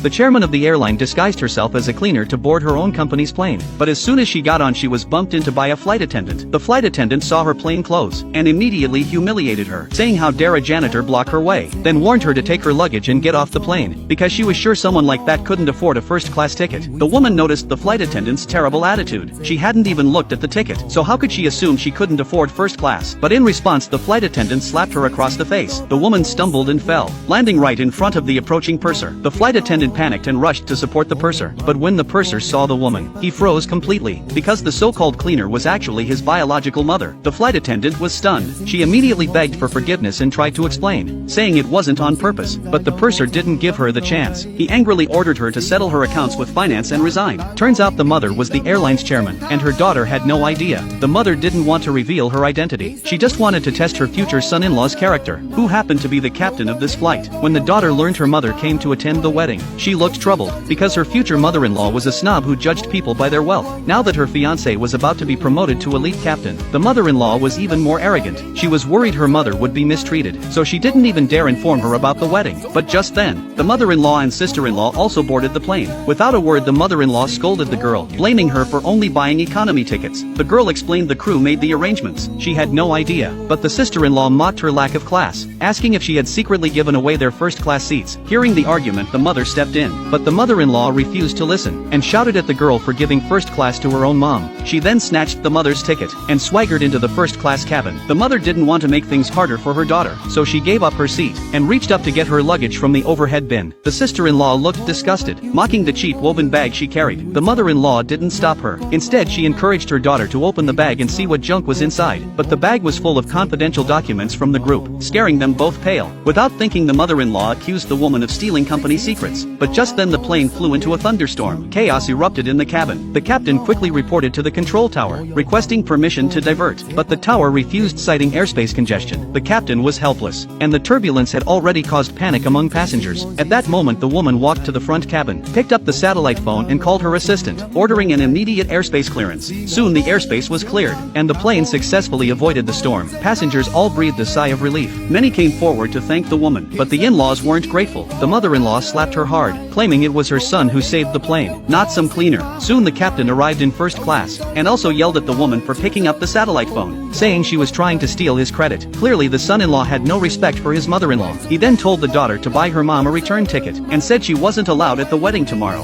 The chairman of the airline disguised herself as a cleaner to board her own company's plane, but as soon as she got on she was bumped into by a flight attendant. The flight attendant saw her plain clothes and immediately humiliated her, saying how dare a janitor block her way, then warned her to take her luggage and get off the plane, because she was sure someone like that couldn't afford a first-class ticket. The woman noticed the flight attendant's terrible attitude. She hadn't even looked at the ticket, so how could she assume she couldn't afford first class? But in response the flight attendant slapped her across the face. The woman stumbled and fell, landing right in front of the approaching purser. The flight attendant panicked and rushed to support the purser, but when the purser saw the woman, he froze completely, because the so-called cleaner was actually his biological mother. The flight attendant was stunned. She immediately begged for forgiveness and tried to explain, saying it wasn't on purpose, but the purser didn't give her the chance. He angrily ordered her to settle her accounts with finance and resigned. Turns out the mother was the airline's chairman, and her daughter had no idea. The mother didn't want to reveal her identity. She just wanted to test her future son-in-law's character, who happened to be the captain of this flight. When the daughter learned her mother came to attend the wedding, she looked troubled, because her future mother-in-law was a snob who judged people by their wealth. Now that her fiancé was about to be promoted to elite captain, the mother-in-law was even more arrogant. She was worried her mother would be mistreated, so she didn't even dare inform her about the wedding. But just then, the mother-in-law and sister-in-law also boarded the plane. Without a word the mother-in-law scolded the girl, blaming her for only buying economy tickets. The girl explained the crew made the arrangements. She had no idea, but the sister-in-law mocked her lack of class, asking if she had secretly given away their first-class seats. Hearing the argument the mother stepped in, but the mother-in-law refused to listen, and shouted at the girl for giving first class to her own mom. She then snatched the mother's ticket, and swaggered into the first-class cabin. The mother didn't want to make things harder for her daughter, so she gave up her seat, and reached up to get her luggage from the overhead bin. The sister-in-law looked disgusted, mocking the cheap woven bag she carried. The mother-in-law didn't stop her. Instead she encouraged her daughter to open the bag and see what junk was inside, but the bag was full of confidential documents from the group, scaring them both pale. Without thinking the mother-in-law accused the woman of stealing company secrets, but just then the plane flew into a thunderstorm. Chaos erupted in the cabin. The captain quickly reported to the control tower, requesting permission to divert, but the tower refused, citing airspace congestion. The captain was helpless, and the turbulence had already caused panic among passengers. At that moment the woman walked to the front cabin, picked up the satellite phone and called her assistant, ordering an immediate airspace clearance. Soon the airspace was cleared, and the plane successfully avoided the storm. Passengers all breathed a sigh of relief. Many came forward to thank the woman, but the in-laws weren't grateful. The mother-in-law slapped her hard, claiming it was her son who saved the plane, not some cleaner. Soon the captain arrived in first class, and also yelled at the woman for picking up the satellite phone, saying she was trying to steal his credit. Clearly the son-in-law had no respect for his mother-in-law. He then told the daughter to buy her mom a return ticket, and said she wasn't allowed at the wedding tomorrow.